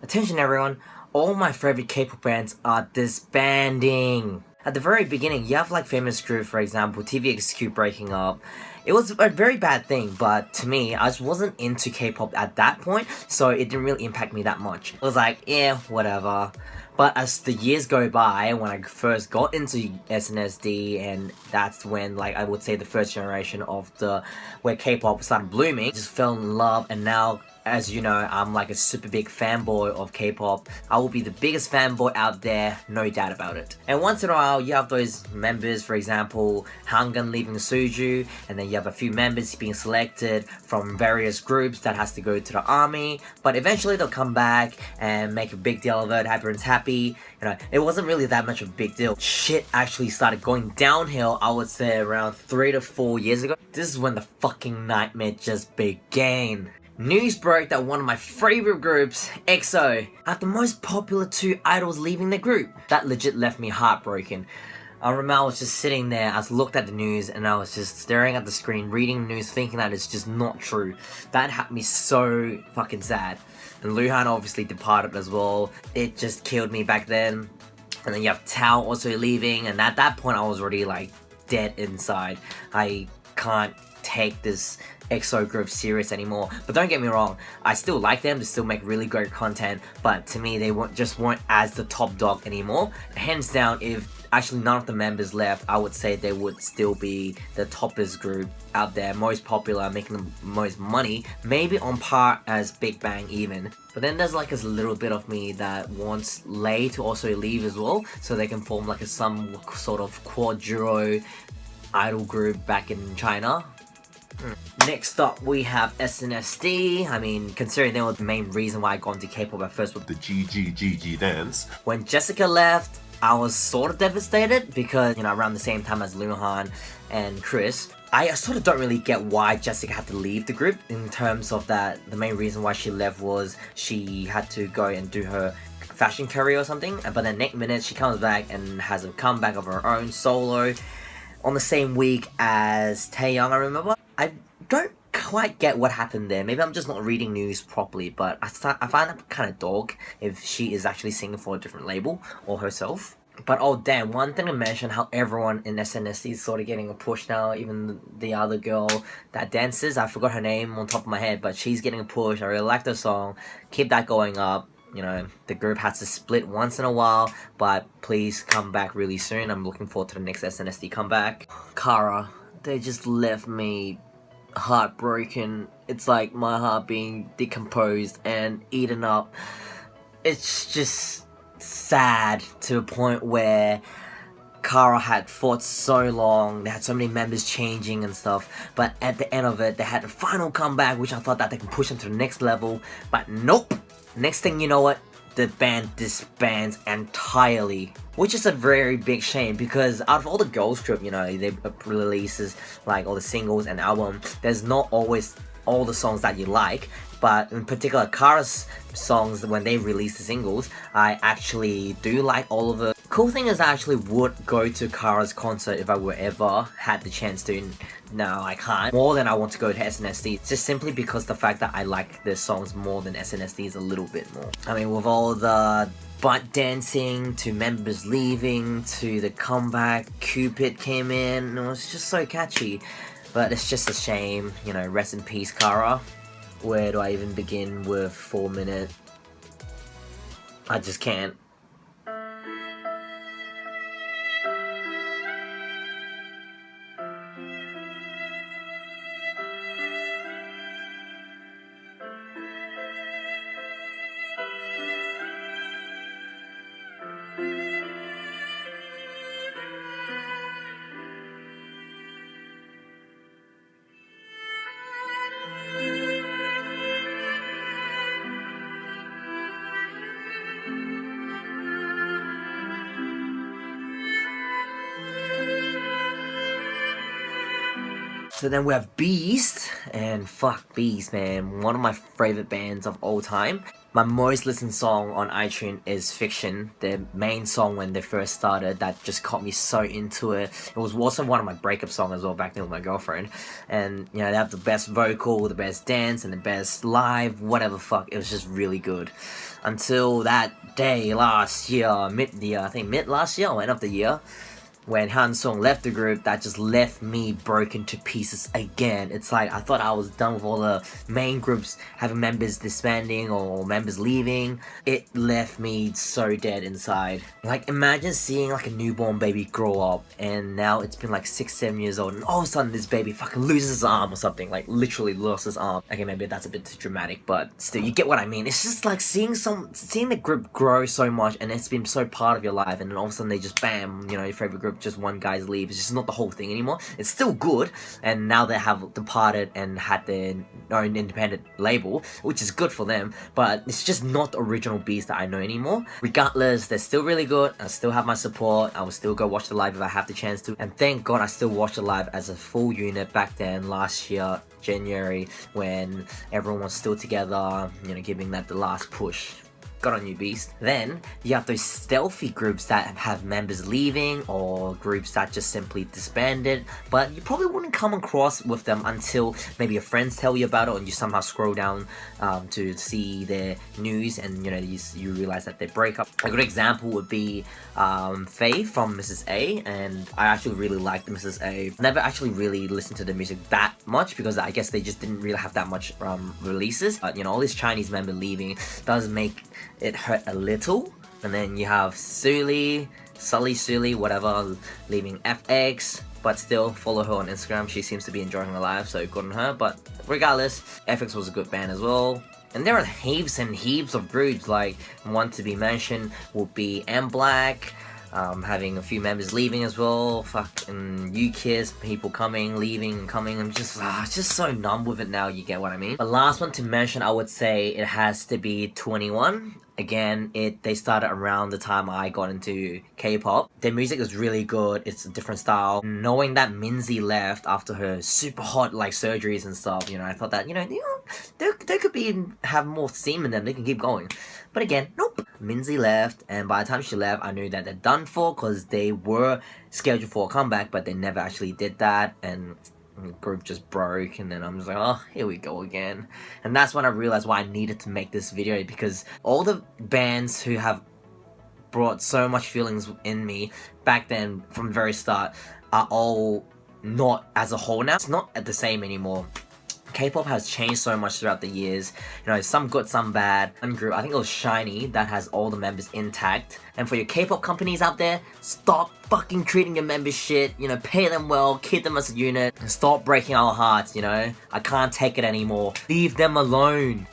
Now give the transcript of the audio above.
Attention everyone, all my favorite K-pop bands are disbanding. At the very beginning, you have like famous groups, for example, TVXQ breaking up. It was a very bad thing, but to me, I just wasn't into K-pop at that point, so it didn't really impact me that much. It was like, yeah, whatever. But as the years go by, when I first got into SNSD, and that's when, like, I would say the first generation of where K-pop started blooming, I just fell in love, and now, as you know, I'm like a super big fanboy of K-pop. I will be the biggest fanboy out there, no doubt about it. And once in a while, you have those members, for example, Hangan leaving Suju, and then you have a few members being selected from various groups that has to go to the army, but eventually they'll come back and make a big deal of it, everyone's happy. You know, it wasn't really that much of a big deal. Shit actually started going downhill, I would say around 3 to 4 years ago. This is when the fucking nightmare just began. News broke that one of my favorite groups, EXO, had the most popular 2 idols leaving the group. That legit left me heartbroken. I remember I was just sitting there, I looked at the news, and I was just staring at the screen, reading the news, thinking that it's just not true. That had me so fucking sad. And Luhan obviously departed as well. It just killed me back then. And then you have Tao also leaving, and at that point I was already like dead inside. I can't take this EXO group serious anymore. But don't get me wrong, I still like them, they still make really great content, but to me they weren't as the top dog anymore. Hands down, if actually none of the members left, I would say they would still be the toppest group out there, most popular, making the most money, maybe on par as Big Bang even. But then there's like a little bit of me that wants Lay to also leave as well, so they can form like some sort of quadro idol group back in China. Next up, we have SNSD. I mean, considering they were the main reason why I got into K-pop at first with the GG dance. When Jessica left, I was sort of devastated because, you know, around the same time as Luhan and Chris, I sort of don't really get why Jessica had to leave the group, in terms of that the main reason why she left was she had to go and do her fashion career or something, but then next minute she comes back and has a comeback of her own solo on the same week as Taeyong, I remember. I don't quite get what happened there. Maybe I'm just not reading news properly, but I find that kind of dog if she is actually singing for a different label or herself. But oh damn, one thing to mention, how everyone in SNSD is sort of getting a push now. Even the other girl that dances, I forgot her name on top of my head, but she's getting a push. I really like the song. Keep that going up. You know, the group has to split once in a while, but please come back really soon. I'm looking forward to the next SNSD comeback. Kara, they just left me heartbroken. It's like my heart being decomposed and eaten up. It's just sad to a point where Kara had fought so long, they had so many members changing and stuff, but at the end of it, they had a final comeback, which I thought that they can push them to the next level, but nope! Next thing you know what, the band disbands entirely. Which is a very big shame, because out of all the girls group, you know, they releases like all the singles and albums, there's not always all the songs that you like, but in particular Kara's songs, when they release the singles, I actually do like all of it. Cool thing is, I actually would go to Kara's concert if I were ever had the chance to. No, I can't. More than I want to go to SNSD, just simply because the fact that I like their songs more than SNSD's a little bit more. I mean, with all the butt dancing, to members leaving, to the comeback, Cupid came in, it was just so catchy. But it's just a shame, you know, rest in peace Kara. Where do I even begin with 4 Minute? I just can't. So then we have Beast, and fuck Beast, man, one of my favorite bands of all time. My most listened song on iTunes is Fiction, their main song when they first started. That just got me so into it. It was also one of my breakup songs as well back then with my girlfriend. And you know, they have the best vocal, the best dance, and the best live, whatever fuck. It was just really good. Until that day last year, mid last year or end of the year, when Han Sung left the group, that just left me broken to pieces again. It's like I thought I was done with all the main groups having members disbanding or members leaving. It left me so dead inside. Like imagine seeing like a newborn baby grow up and now it's been like 6-7 years old and all of a sudden this baby fucking loses his arm or something. Like literally lost his arm. Okay, maybe that's a bit too dramatic, but still you get what I mean. It's just like seeing the group grow so much and it's been so part of your life and then all of a sudden they just bam, you know, your favorite group, just one guy's leave. It's just not the whole thing anymore. It's still good, and now they have departed and had their own independent label, which is good for them, but it's just not the original beast that I know anymore. Regardless, they're still really good. I still have my support. I will still go watch the live if I have the chance to, and thank God I still watched the live as a full unit back then last year, January, when everyone was still together, you know, giving that the last push. Got on you, beast. Then you have those stealthy groups that have members leaving or groups that just simply disbanded, but you probably wouldn't come across with them until maybe your friends tell you about it or you somehow scroll down to see their news and you know you realize that they break up. A good example would be Faye from Mrs. A, and I actually really liked Mrs. A. Never actually really listened to the music that much because I guess they just didn't really have that much releases, but you know, all this Chinese member leaving does make it hurt a little. And then you have Sully, whatever, leaving FX, but still follow her on Instagram. She seems to be enjoying her life, so good on her. But regardless, FX was a good band as well. And there are heaps and heaps of groups, like one to be mentioned would be M Black, having a few members leaving as well. Fucking U-Kiss, people coming, leaving, and coming. I'm just so numb with it now, you get what I mean? The last one to mention, I would say it has to be 21. Again, they started around the time I got into K-pop. Their music is really good. It's a different style. Knowing that Minzy left after her super hot like surgeries and stuff, you know, I thought that, they could have more steam in them. They can keep going. But again, nope. Minzy left, and by the time she left, I knew that they're done for because they were scheduled for a comeback, but they never actually did that, and the group just broke. And then I'm just like, oh, here we go again. And that's when I realized why I needed to make this video, because all the bands who have brought so much feelings in me back then from the very start are all not as a whole now. It's not the same anymore. K-pop has changed so much throughout the years, you know, some good, some bad. One group, I think it was Shiny, that has all the members intact. And for your K-pop companies out there, stop fucking treating your members shit, you know, pay them well, keep them as a unit, and stop breaking our hearts, you know. I can't take it anymore. Leave them alone.